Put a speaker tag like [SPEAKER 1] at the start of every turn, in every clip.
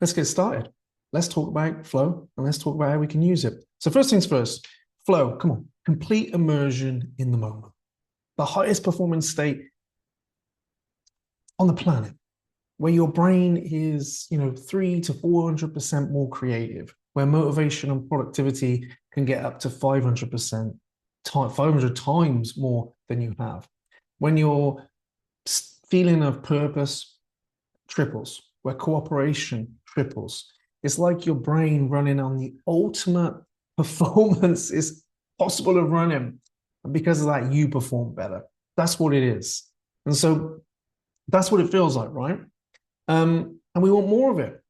[SPEAKER 1] let's get started. Let's talk about flow and let's talk about how we can use it. So first things first, flow, come on, complete immersion in the moment. The highest performance state on the planet, where your brain is, 3 to 400% more creative, where motivation and productivity can get up to 500%, 500 times more than you have. When your feeling of purpose triples, where cooperation triples. It's like your brain running on the ultimate performance is possible of running. And because of that, you perform better. That's what it is. And so that's what it feels like, right? And we want more of it.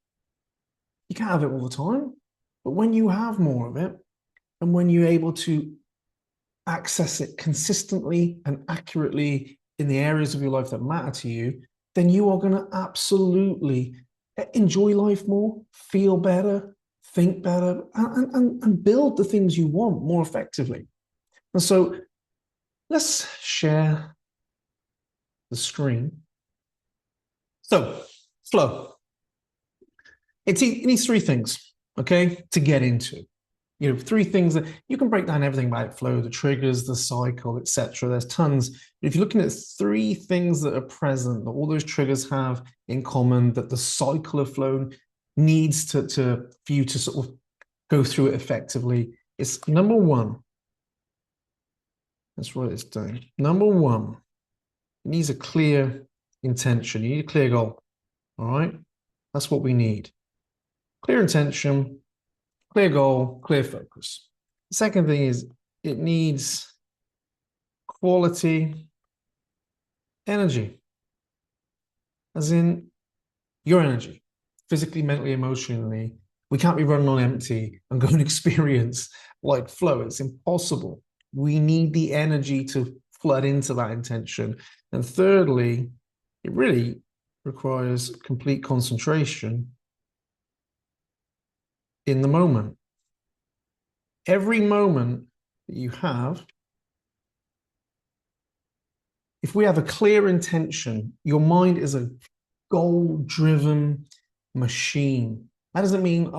[SPEAKER 1] You can't have it all the time. But when you have more of it, and when you're able to access it consistently and accurately in the areas of your life that matter to you, then you are going to absolutely enjoy life more, feel better, think better, and build the things you want more effectively. And so let's share the screen. So flow. It needs three things, okay, to get into. Three things that you can break down everything about flow, the triggers, the cycle, etc. There's tons. If you're looking at three things that are present, that all those triggers have in common, that the cycle of flow needs for you to sort of go through it effectively, it's number one. Let's write this down. Number one, it needs a clear intention. You need a clear goal. All right? That's what we need. Clear intention, clear goal, clear focus. The second thing is it needs quality energy, as in your energy, physically, mentally, emotionally. We can't be running on empty and go and experience like flow. It's impossible. We need the energy to flood into that intention. And thirdly, it really requires complete concentration in the moment. Every moment that you have, if we have a clear intention, your mind is a goal-driven machine. That doesn't mean,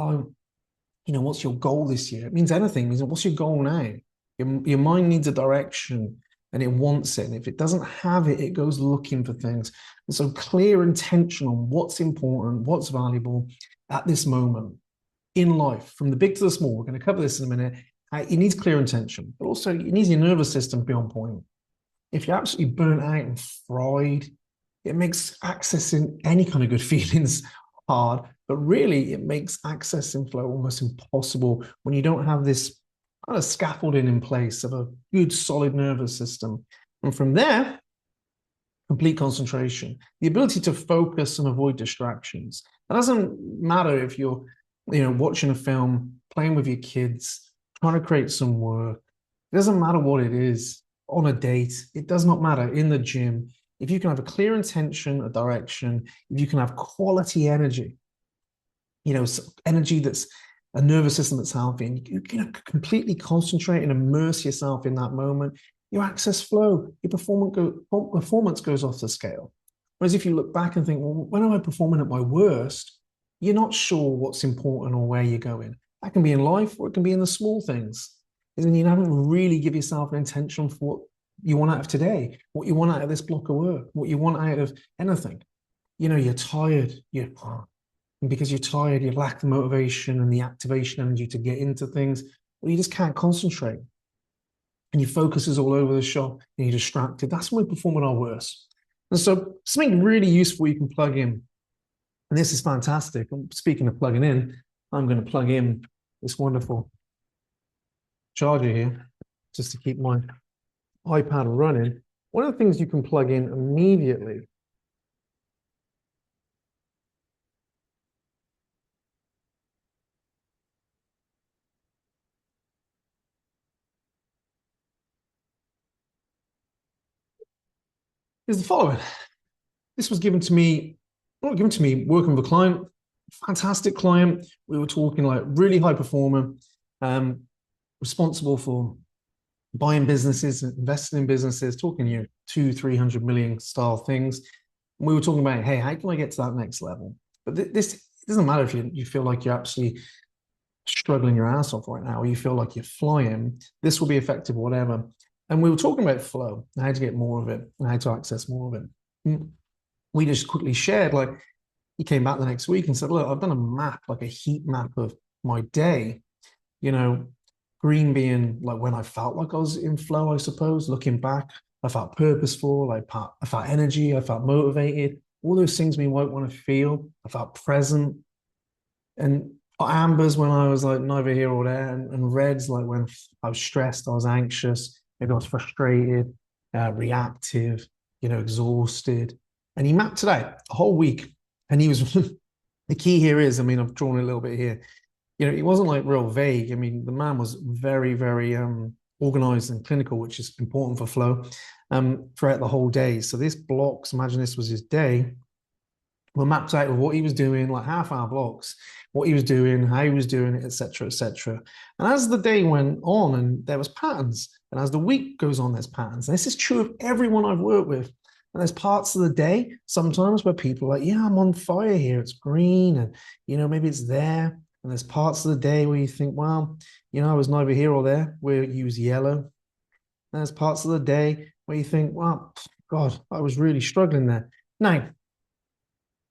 [SPEAKER 1] what's your goal this year? It means anything. It means, what's your goal now? Your mind needs a direction and it wants it. And if it doesn't have it, it goes looking for things. And so clear intention on what's important, what's valuable at this moment in life, from the big to the small. We're going to cover this in a minute. It needs clear intention, but also it needs your nervous system to be on point. If you're absolutely burnt out and fried, it makes accessing any kind of good feelings hard, but really it makes accessing flow almost impossible when you don't have this kind of scaffolding in place of a good, solid nervous system. And from there, complete concentration, the ability to focus and avoid distractions. It doesn't matter if you're watching a film, playing with your kids, trying to create some work. It doesn't matter what it is, on a date. It does not matter, in the gym. If you can have a clear intention, a direction, if you can have quality energy, energy that's a nervous system that's healthy, and you can completely concentrate and immerse yourself in that moment, you access flow, your performance goes off the scale. Whereas if you look back and think, well, when am I performing at my worst? You're not sure what's important or where you're going. That can be in life or it can be in the small things. And then you haven't really give yourself an intention for what you want out of today, what you want out of this block of work, what you want out of anything. You're tired. And because you're tired, you lack the motivation and the activation energy to get into things, or you just can't concentrate. And your focus is all over the shop and you're distracted. That's when we perform at our worst. And so something really useful you can plug in. And this is fantastic. Speaking of plugging in, I'm going to plug in this wonderful charger here just to keep my iPad running. One of the things you can plug in immediately is the following. This was given to me, working with a client, fantastic client. We were talking like really high performer, responsible for buying businesses, investing in businesses, talking 200-300 million style things. And we were talking about, hey, how can I get to that next level? But this it doesn't matter if you feel like you're absolutely struggling your ass off right now, or you feel like you're flying, this will be effective, whatever. And we were talking about flow, how to get more of it, and how to access more of it. We just quickly shared, like, he came back the next week and said, look, I've done a map, like a heat map of my day, you know, green being like when I felt like I was in flow, I suppose. Looking back, I felt purposeful, I felt energy, I felt motivated. All those things we might want to feel. I felt present. And ambers when I was like neither here or there, and reds like when I was stressed, I was anxious, maybe I was frustrated, reactive, exhausted. And he mapped it out a whole week. And he was the key here is, I mean, I've drawn a little bit here. It wasn't like real vague. I mean, the man was very, very organized and clinical, which is important for flow throughout the whole day. So this blocks, imagine this was his day, were mapped out of what he was doing, like half-hour blocks, what he was doing, how he was doing it, etc., etc. And as the day went on, and there was patterns, and as the week goes on, there's patterns. And this is true of everyone I've worked with. And there's parts of the day sometimes where people are like, yeah, I'm on fire here. It's green, and maybe it's there. And there's parts of the day where you think, well, I was neither here or there, where you use yellow. And there's parts of the day where you think, well, God, I was really struggling there. Now,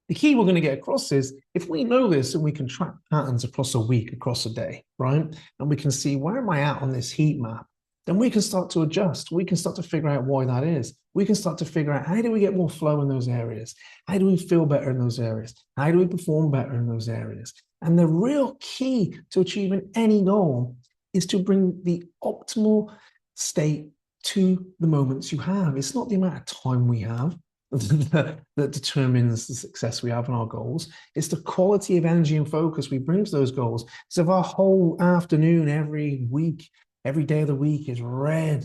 [SPEAKER 1] the key we're going to get across is if we know this and we can track patterns across a week, across a day, right? And we can see where am I at on this heat map, then we can start to adjust. We can start to figure out why that is. We can start to figure out how do we get more flow in those areas? How do we feel better in those areas? How do we perform better in those areas? And the real key to achieving any goal is to bring the optimal state to the moments you have. It's not the amount of time we have that determines the success we have in our goals. It's the quality of energy and focus we bring to those goals. So if our whole afternoon, every week, every day of the week is red,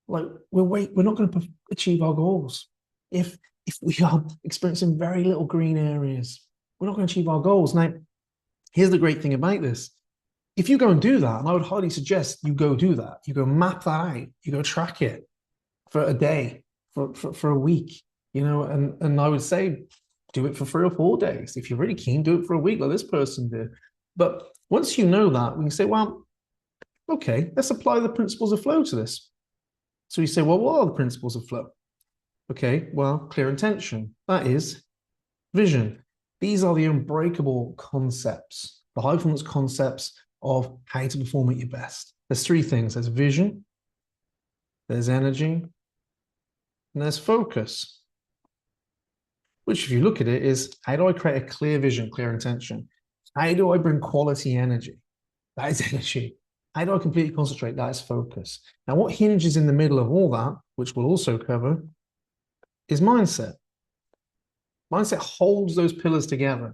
[SPEAKER 1] like we're not going to achieve our goals. If we are experiencing very little green areas, we're not going to achieve our goals. Now, here's the great thing about this. If you go and do that, and I would highly suggest you go do that, you go map that out, you go track it for a day, for a week, and I would say do it for 3 or 4 days. If you're really keen, do it for a week like this person did. But once you know that, we can say, well, okay, let's apply the principles of flow to this. So you say, well, what are the principles of flow? Okay, well, clear intention. That is vision. These are the unbreakable concepts, the high performance concepts of how to perform at your best. There's 3 things. There's vision, there's energy, and there's focus. Which, if you look at it, is how do I create a clear vision, clear intention? How do I bring quality energy? That is energy. How do I completely concentrate? That is focus. Now, what hinges in the middle of all that, which we'll also cover, is mindset. Mindset holds those pillars together.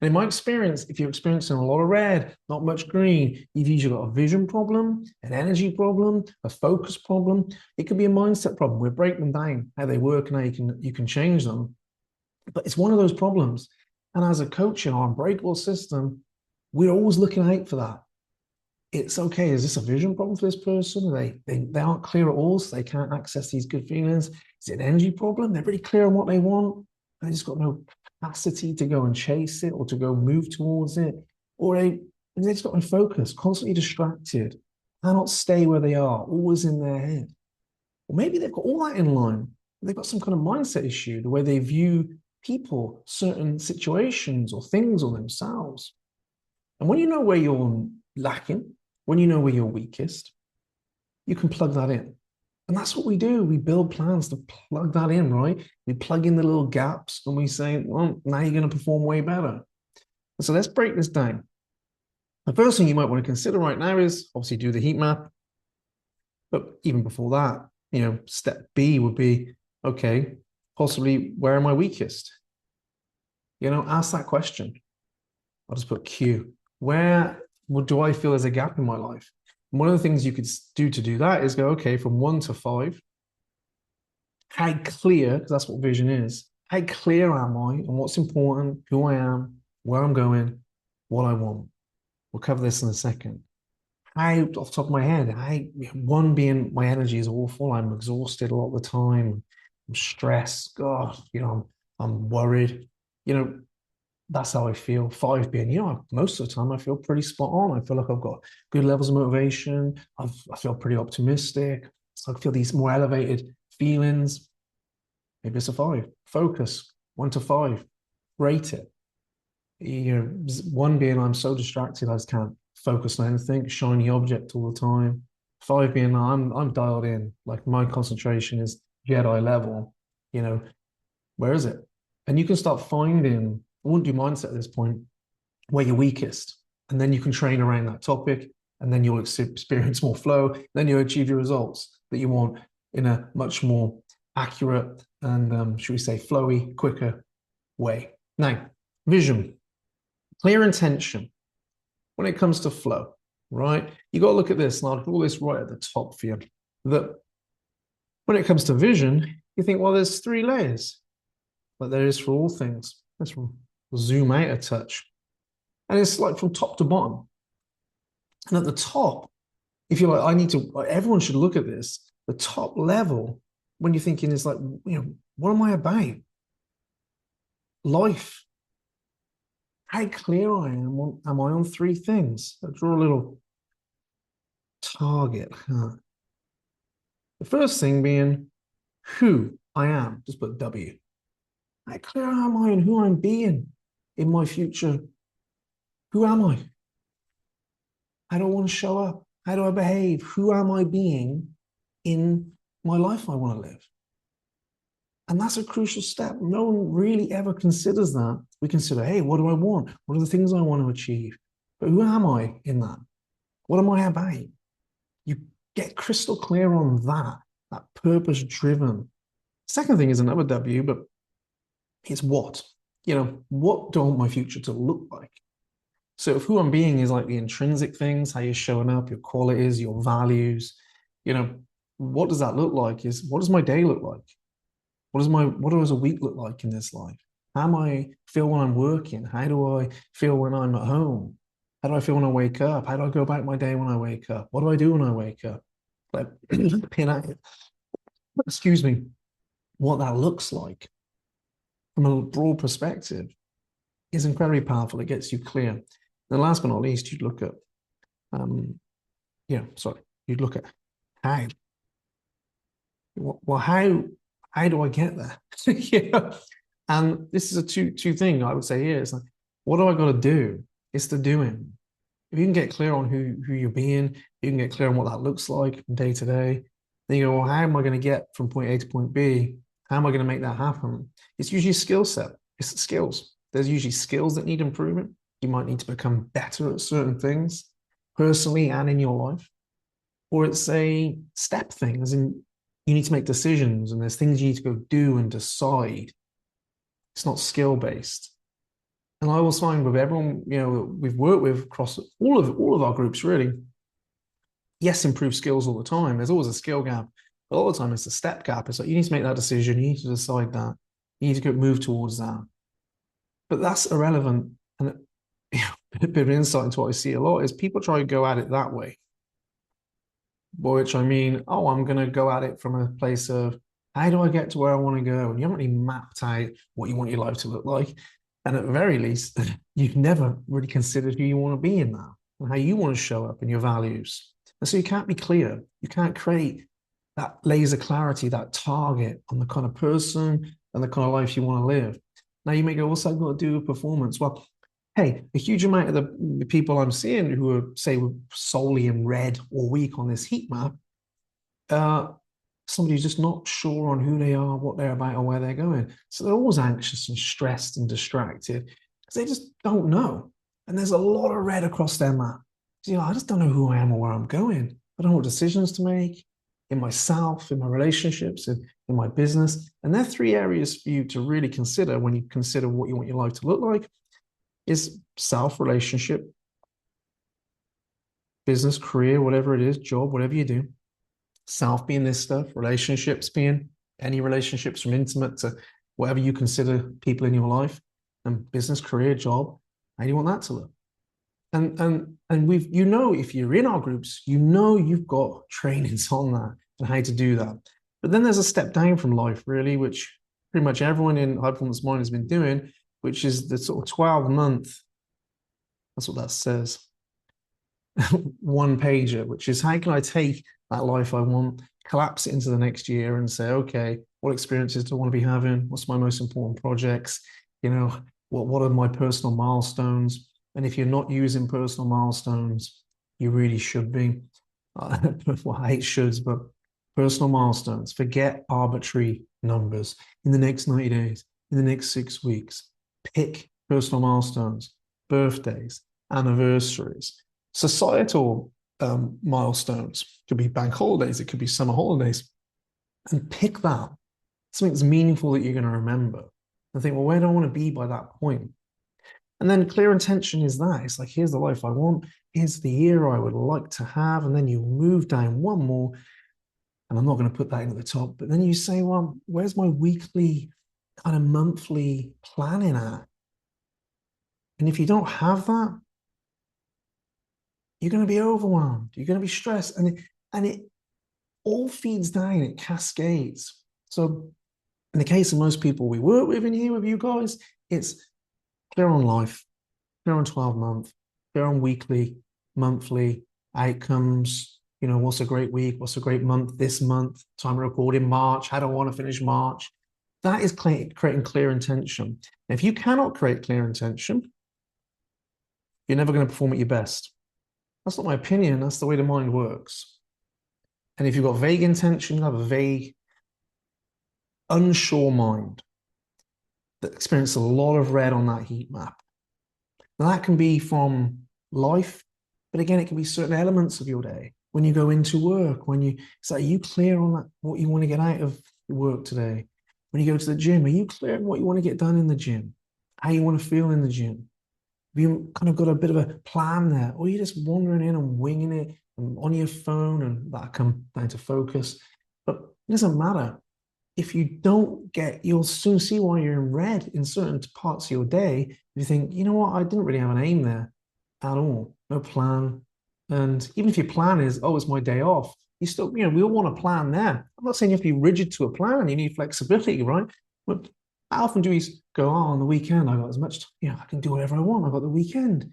[SPEAKER 1] And in my experience, if you're experiencing a lot of red, not much green, you've usually got a vision problem, an energy problem, a focus problem. It could be a mindset problem. We'll break them down, how they work and how you can change them. But it's one of those problems. And as a coach in our unbreakable system, we're always looking out for that. It's okay. Is this a vision problem for this person? They aren't clear at all, so they can't access these good feelings. Is it an energy problem? They're really clear on what they want. They just got no capacity to go and chase it or to go move towards it. Or they just got no focus, constantly distracted, cannot stay where they are, always in their head. Or maybe they've got all that in line. They've got some kind of mindset issue, the way they view people, certain situations or things or themselves. And when you know where you're lacking, when you know where you're weakest, you can plug that in. And that's what we do. We build plans to plug that in, right? We plug in the little gaps and we say, well, now you're going to perform way better. And so let's break this down. The first thing you might want to consider right now is obviously do the heat map. But even before that, step B would be, okay, possibly where am I weakest? Ask that question. I'll just put Q. Where do I feel there's a gap in my life? And one of the things you could do to do that is go, okay, from 1 to 5, how clear, because that's what vision is, how clear am I on what's important, who I am, where I'm going, what I want? We'll cover this in a second. How, off the top of my head, one being my energy is awful. I'm exhausted a lot of the time. I'm stressed. God, I'm worried. that's how I feel. 5 being, most of the time I feel pretty spot on. I feel like I've got good levels of motivation. I feel pretty optimistic. So I feel these more elevated feelings. Maybe it's a 5. Focus, 1 to 5. Rate it. 1 being I'm so distracted I just can't focus on anything. Shiny object all the time. 5 being I'm dialed in. Like my concentration is Jedi level. You know, where is it? And you can start finding, I wouldn't do mindset at this point, where you're weakest. And then you can train around that topic, and then you'll experience more flow. Then you'll achieve your results that you want in a much more accurate and, should we say, flowy, quicker way. Now, vision, clear intention when it comes to flow, right? You got to look at this, and I'll draw this right at the top for you. That when it comes to vision, you think, well, there's 3 layers, but there is for all things. Let's zoom out a touch. And it's like from top to bottom. And at the top, if you're like, everyone should look at this. The top level, when you're thinking, is like, what am I about? Life. How clear I am on 3 things? I'll draw a little target. The first thing being who I am. Just put W. How clear am I on who I'm being in my future? Who am I? How do I want to show up? How do I behave? Who am I being in my life I want to live? And that's a crucial step. No one really ever considers that. We consider, hey, what do I want? What are the things I want to achieve? But who am I in that? What am I about? You get crystal clear on that purpose driven. Second thing is another W, but it's what? What do I want my future to look like? So if who I'm being is like the intrinsic things, how you're showing up, your qualities, your values, what does that look like? What does my day look like? What does a week look like in this life? How am I feel when I'm working? How do I feel when I'm at home? How do I feel when I wake up? How do I go about my day when I wake up? What do I do when I wake up? Like pin out, excuse me, what that looks like from a broad perspective is incredibly powerful. It gets you clear. And last but not least, you'd look at, you'd look at how. Well, how do I get there? Yeah. And this is a two thing I would say here. It's like, what do I got to do? It's the doing. If you can get clear on who you're being, you can get clear on what that looks like from day to day. Then you go, well, how am I going to get from point A to point B? How am I going to make that happen? It's usually a skill set. It's the skills. There's usually skills that need improvement. You might need to become better at certain things, personally and in your life. Or it's a step thing, as in you need to make decisions and there's things you need to go do and decide. It's not skill based. And I always find with everyone, we've worked with across all of our groups, really, yes, improve skills all the time. There's always a skill gap, but all the time it's a step gap. It's like you need to make that decision, you need to decide that, you need to go move towards that. But that's irrelevant. And a bit of insight into what I see a lot is people try to go at it that way. By which I mean, I'm going to go at it from a place of how do I get to where I want to go? And you haven't really mapped out what you want your life to look like. And at the very least, you've never really considered who you want to be in that and how you want to show up in your values. And so you can't be clear. You can't create that laser clarity, that target on the kind of person and the kind of life you want to live. Now you may go, what's that got to do with performance? Well, hey, a huge amount of the people I'm seeing who are, say, solely in red or weak on this heat map, somebody who's just not sure on who they are, what they're about, or where they're going. So they're always anxious and stressed and distracted because they just don't know. And there's a lot of red across their map. So, I just don't know who I am or where I'm going. I don't know what decisions to make in myself, in my relationships, in my business. And there are 3 areas for you to really consider when you consider what you want your life to look like. Is self, relationship, business, career, whatever it is, job, whatever you do. Self being this stuff, relationships being any relationships from intimate to whatever you consider people in your life, and business, career, job. How do you want that to look? And if you're in our groups, you've got trainings on that and how to do that. But then there's a step down from life, really, which pretty much everyone in High Performance Mind has been doing, which is the sort of 12-month, that's what that says, one pager, which is how can I take that life I want, collapse it into the next year and say, okay, what experiences do I want to be having? What's my most important projects? You know, what are my personal milestones? And if you're not using personal milestones, you really should be. Well, I hate shoulds, but personal milestones. Forget arbitrary numbers. In the next 90 days, in the next 6 weeks, pick personal milestones, birthdays, anniversaries, societal milestones. It could be bank holidays, it could be summer holidays, and pick that. Something that's meaningful that you're going to remember. And think, well, where do I want to be by that point? And then clear intention is that. It's like, here's the life I want. Here's the year I would like to have. And then you move down one more. And I'm not going to put that in at the top. But then you say, well, where's my weekly, kind of monthly planning at? And if you don't have that, you're going to be overwhelmed. You're going to be stressed. And it all feeds down. It cascades. So in the case of most people we work with in here with you guys, it's clear on life, clear on 12-month, clear on weekly, monthly outcomes. You know, what's a great week? What's a great month this month? Time of recording March. How do I want to finish March? That is creating clear intention. And if you cannot create clear intention, you're never going to perform at your best. That's not my opinion. That's the way the mind works. And if you've got vague intention, you have a vague, unsure mind that experiences a lot of red on that heat map. Now, that can be from life, but again, it can be certain elements of your day. When you go into work, it's like, are you clear on that, what you want to get out of your work today? When you go to the gym, are you clear on what you want to get done in the gym? How you want to feel in the gym? Have you kind of got a bit of a plan there? Or are you just wandering in and winging it and on your phone and that come down to focus? But it doesn't matter. If you don't get, you'll soon see why you're in red in certain parts of your day. You think, you know what, I didn't really have an aim there at all. No plan. And even if your plan is, oh, it's my day off, you still, we all want a plan there. I'm not saying you have to be rigid to a plan. You need flexibility, right? But how often do we go, oh, on the weekend, I got as much, I can do whatever I want. I got the weekend.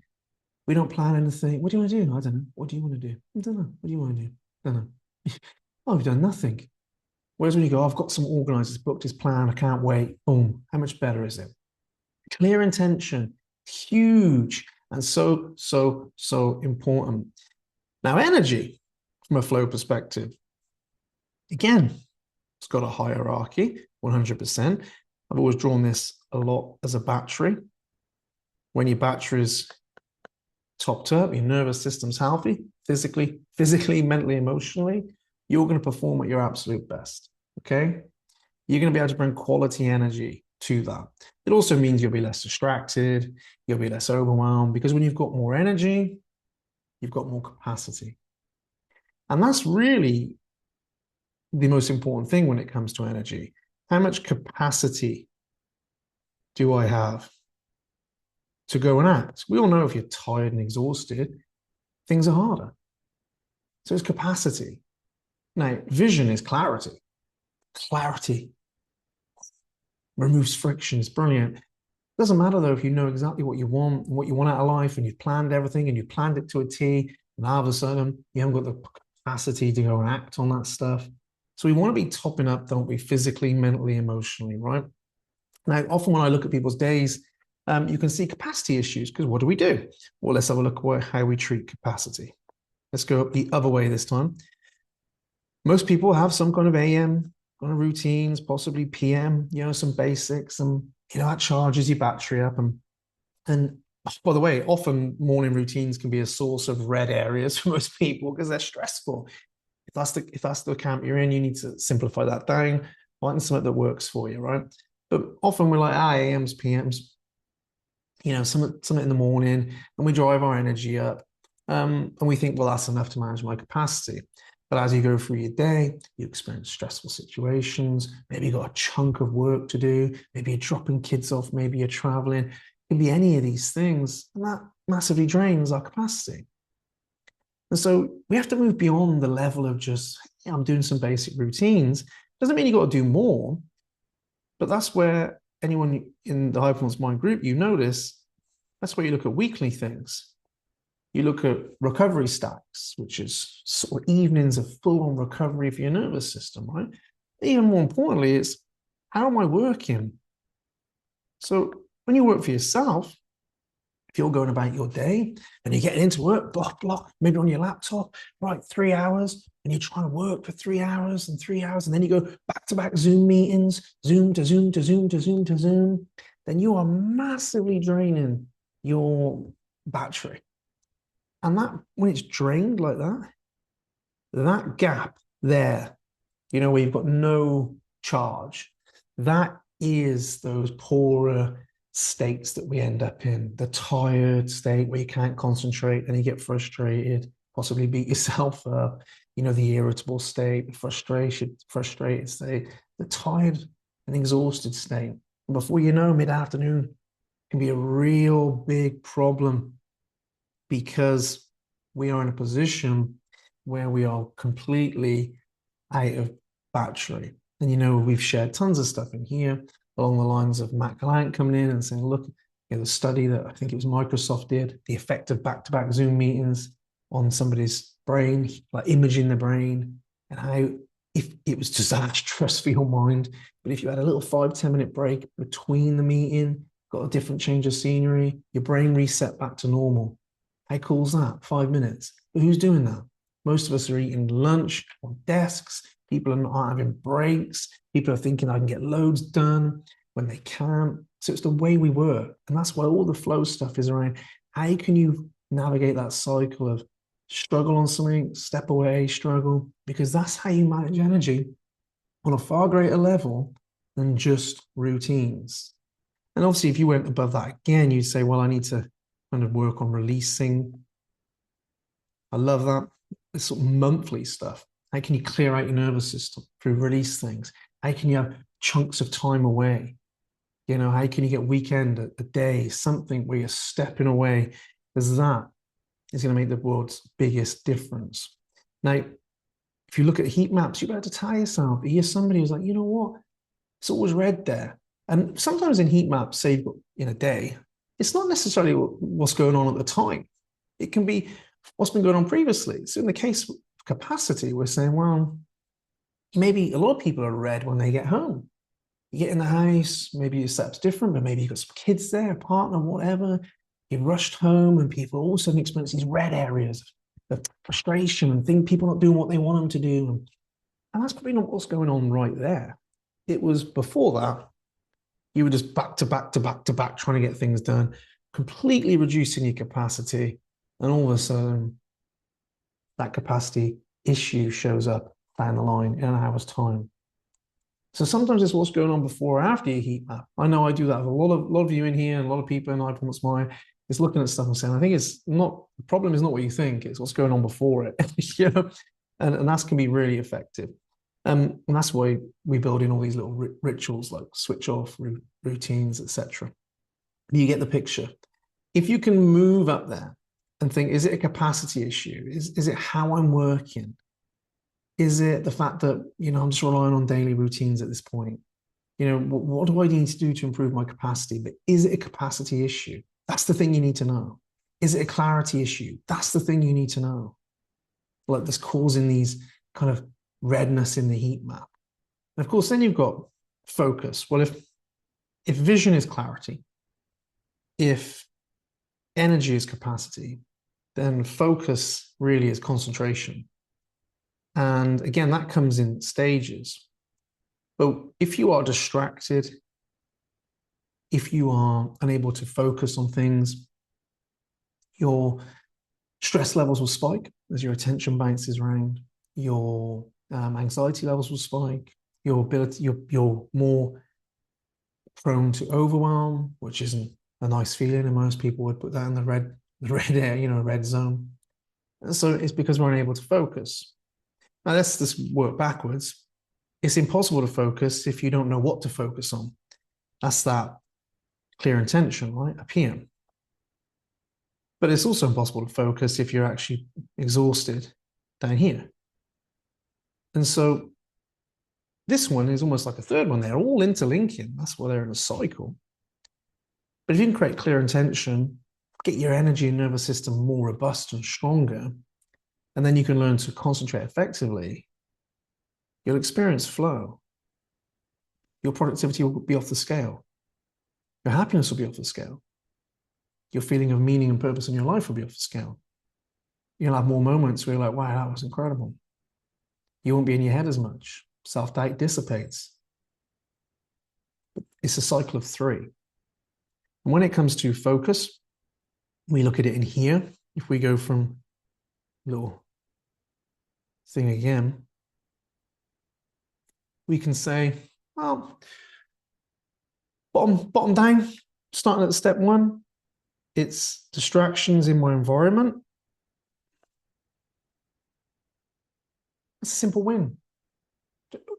[SPEAKER 1] We don't plan anything. What do you want to do? I don't know. What do you want to do? I don't know. What do you want to do? I don't know. Oh, I've done nothing. Whereas when you go, I've got some organizers booked, his plan, I can't wait, boom, how much better is it? Clear intention, huge, and so, so, so important. Now, energy, from a flow perspective, again, it's got a hierarchy, 100%. I've always drawn this a lot as a battery. When your battery's topped up, your nervous system's healthy, physically, mentally, emotionally, you're going to perform at your absolute best, okay? You're going to be able to bring quality energy to that. It also means you'll be less distracted, you'll be less overwhelmed, because when you've got more energy, you've got more capacity. And that's really the most important thing when it comes to energy. How much capacity do I have to go and act? We all know if you're tired and exhausted, things are harder. So it's capacity. Now, vision is clarity. Clarity removes friction. It's brilliant. It doesn't matter, though, if you know exactly what you want and what you want out of life and you've planned everything and you've planned it to a T, and all of a sudden you haven't got the capacity to go and act on that stuff. So we want to be topping up, don't we, physically, mentally, emotionally, right? Now, often when I look at people's days, you can see capacity issues, because what do we do? Well, let's have a look at how we treat capacity. Let's go up the other way this time. Most people have some kind of AM kind of routines, possibly PM, some basics, and that charges your battery up. And by the way, often morning routines can be a source of red areas for most people because they're stressful. If that's the camp you're in, you need to simplify that down, find something that works for you, right? But often we're like, AMs, PMs, something in the morning, and we drive our energy up. And we think, well, that's enough to manage my capacity. But as you go through your day, you experience stressful situations. Maybe you've got a chunk of work to do. Maybe you're dropping kids off. Maybe you're traveling. It can be any of these things. And that massively drains our capacity. And so we have to move beyond the level of just, I'm doing some basic routines. Doesn't mean you've got to do more, but that's where anyone in the high performance mind group, you notice that's where you look at weekly things. You look at recovery stacks, which is sort of evenings of full-on recovery for your nervous system, right? Even more importantly, it's how am I working? So when you work for yourself, if you're going about your day and you're getting into work, blah, maybe on your laptop, right, 3 hours, and you're trying to work for 3 hours and 3 hours, and then you go back-to-back Zoom meetings, Zoom to Zoom to Zoom to Zoom to Zoom, then you are massively draining your battery. And that, when it's drained like that gap there, where you've got no charge, that is those poorer states that we end up in, the tired state where you can't concentrate and you get frustrated, possibly beat yourself up, the irritable state, the frustrated state, the tired and exhausted state. And before you know, mid-afternoon can be a real big problem because we are in a position where we are completely out of battery. And we've shared tons of stuff in here along the lines of Matt Gallant coming in and saying, look, the study that I think it was Microsoft did, the effect of back-to-back Zoom meetings on somebody's brain, like imaging the brain, and how if it was disastrous for your mind, but if you had a little 5-10 minute break between the meeting, got a different change of scenery, your brain reset back to normal. How cool is that? 5 minutes. But who's doing that? Most of us are eating lunch on desks. People are not having breaks. People are thinking I can get loads done when they can't. So it's the way we work. And that's why all the flow stuff is around. How can you navigate that cycle of struggle on something, step away, struggle? Because that's how you manage energy on a far greater level than just routines. And obviously, if you went above that again, you'd say, well, I need to kind of work on releasing. I love that. It's sort of monthly stuff. How can you clear out your nervous system through release things? How can you have chunks of time away? How can you get weekend, a day, something where you're stepping away? Because that is going to make the world's biggest difference. Now, if you look at heat maps, you're about to tell yourself, you're somebody who's like, you know what? It's always red there. And sometimes in heat maps, say you've got in a day, it's not necessarily what's going on at the time. It can be what's been going on previously. So in the case of capacity, we're saying, well, maybe a lot of people are red when they get home. You get in the house, maybe your setup's different, but maybe you've got some kids there, a partner, whatever. You rushed home and people all of a sudden experience these red areas of frustration and think people not doing what they want them to do. And that's probably not what's going on right there. It was before that, you were just back to back to back to back trying to get things done, completely reducing your capacity. And all of a sudden, that capacity issue shows up down the line in an hour's time. So sometimes it's what's going on before or after your heat map. I know I do that. A lot of you in here and a lot of people in High Performance Mind is looking at stuff and saying, I think it's not, the problem is not what you think, it's what's going on before it. And that can be really effective. And that's why we build in all these little rituals like switch off, routines, etc. You get the picture. If you can move up there and think, is it a capacity issue? Is it how I'm working? Is it the fact that, I'm just relying on daily routines at this point? What do I need to do to improve my capacity? But is it a capacity issue? That's the thing you need to know. Is it a clarity issue? That's the thing you need to know. Like this causing these kind of redness in the heat map. And of course, then you've got focus. Well, if vision is clarity, if energy is capacity, then focus really is concentration. And again, that comes in stages. But if you are distracted, if you are unable to focus on things, your stress levels will spike as your attention bounces around, your anxiety levels will spike, you're more prone to overwhelm, which isn't a nice feeling, and most people would put that in the red area, red zone. And so it's because we're unable to focus. Now let's just work backwards. It's impossible to focus if you don't know what to focus on. That's that clear intention, right? A PM. But it's also impossible to focus if you're actually exhausted down here. And so this one is almost like a third one. They're all interlinking. That's why they're in a cycle. But if you can create clear intention, get your energy and nervous system more robust and stronger, and then you can learn to concentrate effectively, you'll experience flow. Your productivity will be off the scale. Your happiness will be off the scale. Your feeling of meaning and purpose in your life will be off the scale. You'll have more moments where you're like, wow, that was incredible. You won't be in your head as much. Self-doubt dissipates. It's a cycle of 3. And when it comes to focus, we look at it in here. If we go from little thing again, we can say, well, bottom down, starting at step 1, it's distractions in my environment. It's a simple win.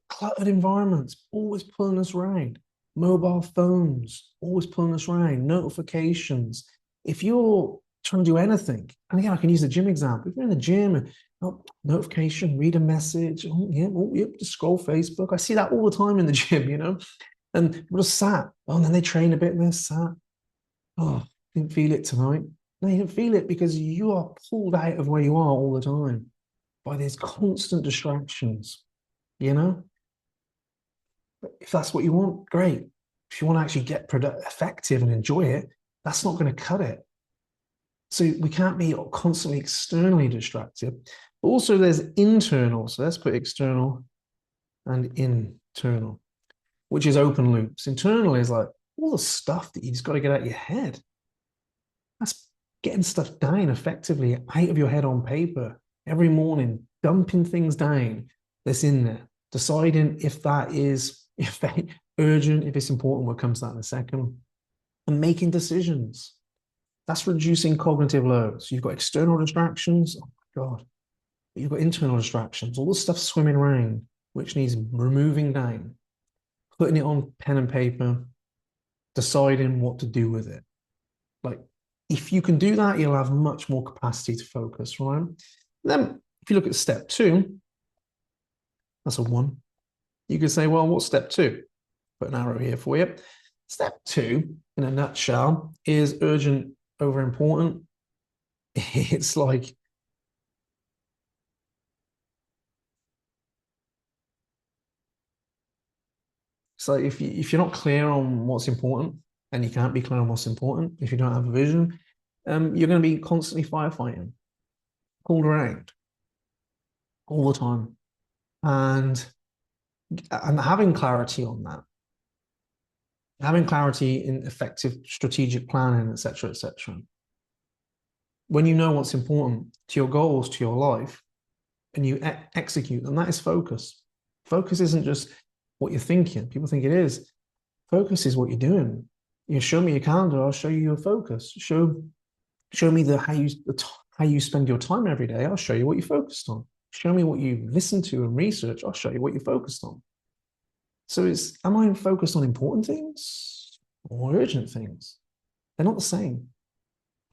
[SPEAKER 1] Cluttered environments, always pulling us around. Mobile phones, always pulling us around. Notifications. If you're trying to do anything, and again, I can use the gym example. If you're in the gym, notification, read a message, just scroll Facebook. I see that all the time in the gym, and we're just sat. Oh, and then they train a bit and they're sat. Oh, didn't feel it tonight. No, you didn't feel it because you are pulled out of where you are all the time by these constant distractions, If that's what you want, great. If you want to actually get effective and enjoy it, that's not going to cut it. So we can't be constantly externally distracted. But also there's internal. So let's put external and internal, which is open loops. Internal is like all the stuff that you just got to get out of your head. That's getting stuff down effectively out of your head on paper every morning, dumping things down that's in there, deciding if that is urgent, if it's important, we'll come to that in a second, and making decisions. That's reducing cognitive load. So you've got external distractions. Oh my God. You've got internal distractions, all the stuff swimming around, which needs removing down, putting it on pen and paper, deciding what to do with it. Like, if you can do that, you'll have much more capacity to focus, right? Then, if you look at step 2, that's a 1. You could say, well, what's step 2? Put an arrow here for you. Step 2, in a nutshell, is urgent over important. It's like, so if you're not clear on what's important, and you can't be clear on what's important if you don't have a vision, you're going to be constantly firefighting, pulled around all the time. And having clarity on that, having clarity in effective strategic planning, etc., etc. When you know what's important to your goals, to your life, and you execute, and that is focus. Focus isn't just what you're thinking. People think it is. Focus is what you're doing. You show me your calendar, I'll show you your focus. Show me how you spend your time every day. I'll show you what you're focused on. Show me what you listen to and research. I'll show you what you're focused on. So am I focused on important things or urgent things? They're not the same.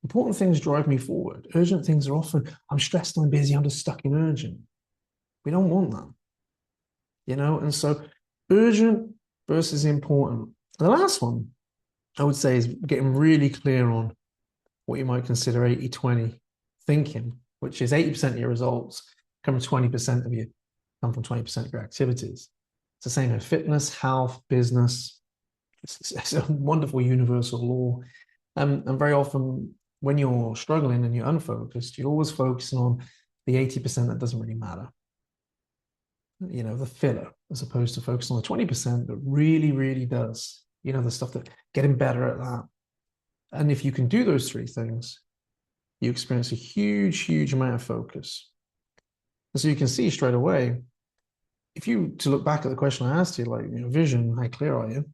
[SPEAKER 1] Important things drive me forward. Urgent things are often, I'm stressed, I'm busy, I'm just stuck in urgent. We don't want that. And so urgent versus important. The last one, I would say, is getting really clear on what you might consider 80-20 thinking, which is 80% of your results come from 20% of you, come from 20% of your activities. It's the same in fitness, health, business. It's a wonderful universal law. And very often when you're struggling and you're unfocused, you're always focusing on the 80% that doesn't really matter. The filler, as opposed to focusing on the 20% that really, really does. The stuff that getting better at that. And if you can do those 3 things, you experience a huge, huge amount of focus. And so you can see straight away, to look back at the question I asked you, like, vision, how clear are you?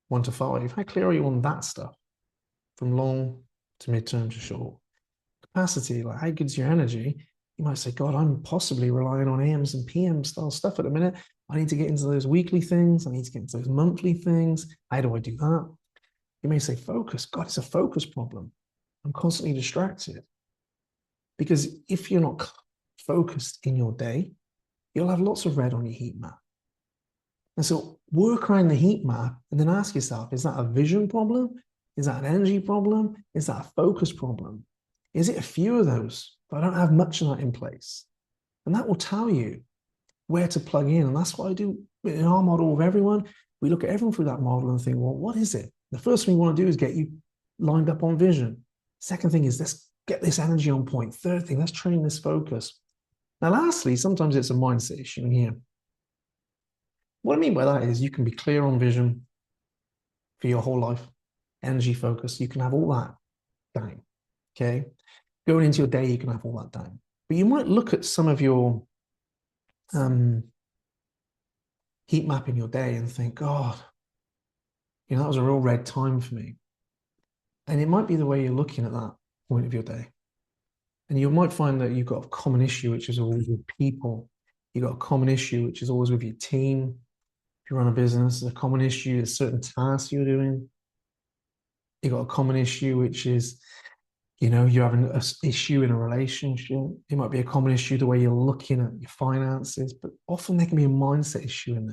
[SPEAKER 1] 1 to 5, how clear are you on that stuff? From long to midterm to short. Capacity, like how good's your energy? You might say, God, I'm possibly relying on AMs and PM style stuff at the minute. I need to get into those weekly things. I need to get into those monthly things. How do I do that? You may say, focus. God, it's a focus problem. I'm constantly distracted. Because if you're not focused in your day, you'll have lots of red on your heat map. And so work around the heat map and then ask yourself, is that a vision problem? Is that an energy problem? Is that a focus problem? Is it a few of those? But I don't have much of that in place. And that will tell you where to plug in. And that's what I do in our model with everyone. We look at everyone through that model and think, well, what is it? The first thing we want to do is get you lined up on vision. Second thing is let's get this energy on point. Third thing, let's train this focus. Now, lastly, sometimes it's a mindset issue in here. What I mean by that is you can be clear on vision for your whole life, energy focus. You can have all that down. Okay. Going into your day, you can have all that down. But you might look at some of your heat map in your day and think, God, that was a real red time for me. And it might be the way you're looking at that point of your day. And you might find that you've got a common issue, which is always with people. You've got a common issue, which is always with your team. If you run a business, there's a common issue, there's certain tasks you're doing. You've got a common issue, which is, you're having an issue in a relationship. It might be a common issue the way you're looking at your finances, but often there can be a mindset issue in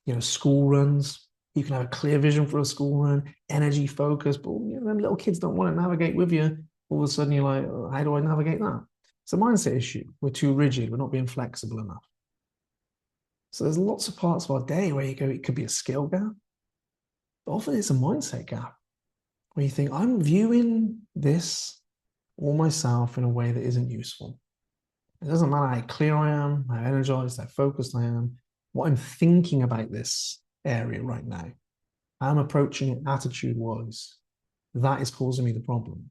[SPEAKER 1] there. School runs. You can have a clear vision for a school run, energy focus, but them little kids don't want to navigate with you. All of a sudden you're like, oh, how do I navigate that? It's a mindset issue. We're too rigid. We're not being flexible enough. So there's lots of parts of our day where you go, it could be a skill gap, but often it's a mindset gap where you think, I'm viewing this or myself in a way that isn't useful. It doesn't matter how clear I am, how energized, how focused I am, what I'm thinking about this area right now, how I'm approaching it attitude-wise, that is causing me the problem.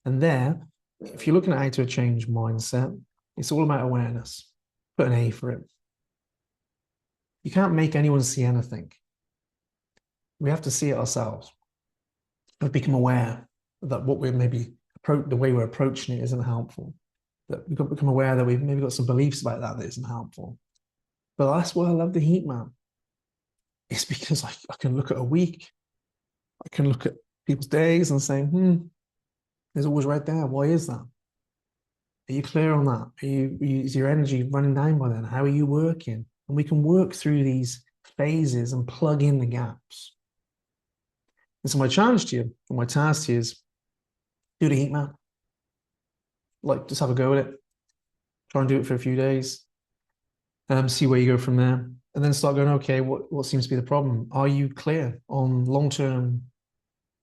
[SPEAKER 1] And there, if you're looking at how to change mindset, it's all about awareness. Put an A for it. You can't make anyone see anything. We have to see it ourselves. We've become aware that what we're maybe the way we're approaching it isn't helpful. That we've got to become aware that we've maybe got some beliefs about that isn't helpful. But that's why I love the heat map. It's because I can look at a week, I can look at people's days and say, there's always red there. Why is that? Are you clear on that? Is your energy running down by then? How are you working? And we can work through these phases and plug in the gaps. And so my challenge to you, or my task to you is do the heat map. Like, just have a go at it. Try and do it for a few days. See where you go from there. And then start going, okay, what seems to be the problem? Are you clear on long-term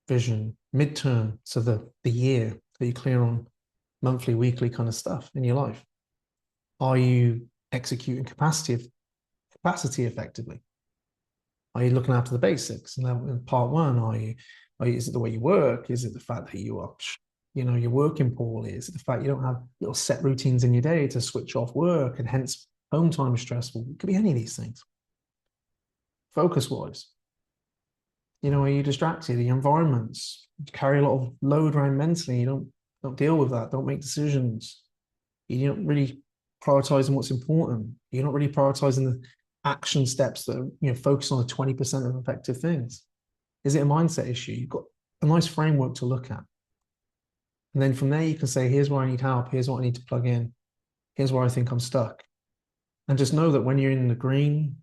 [SPEAKER 1] vision, midterm, so the year? Are you clear on monthly, weekly kind of stuff in your life? Are you executing capacity effectively? Are you looking after the basics? And then in part one, is it the way you work? Is it the fact that you're working poorly? Is it the fact you don't have little set routines in your day to switch off work and hence home time is stressful? It could be any of these things. Focus-wise, are you distracted? The environments carry a lot of load around mentally. You don't deal with that. Don't make decisions. You're not really prioritizing what's important. You're not really prioritizing the action steps that focus on the 20% of effective things. Is it a mindset issue? You've got a nice framework to look at. And then from there, you can say, here's where I need help. Here's what I need to plug in. Here's where I think I'm stuck. And just know that when you're in the green,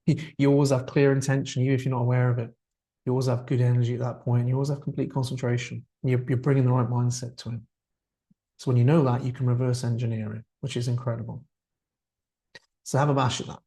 [SPEAKER 1] you always have clear intention, even if you're not aware of it. You always have good energy at that point. You always have complete concentration. You're bringing the right mindset to it. So when you know that, you can reverse engineer it, which is incredible. So have a bash at that.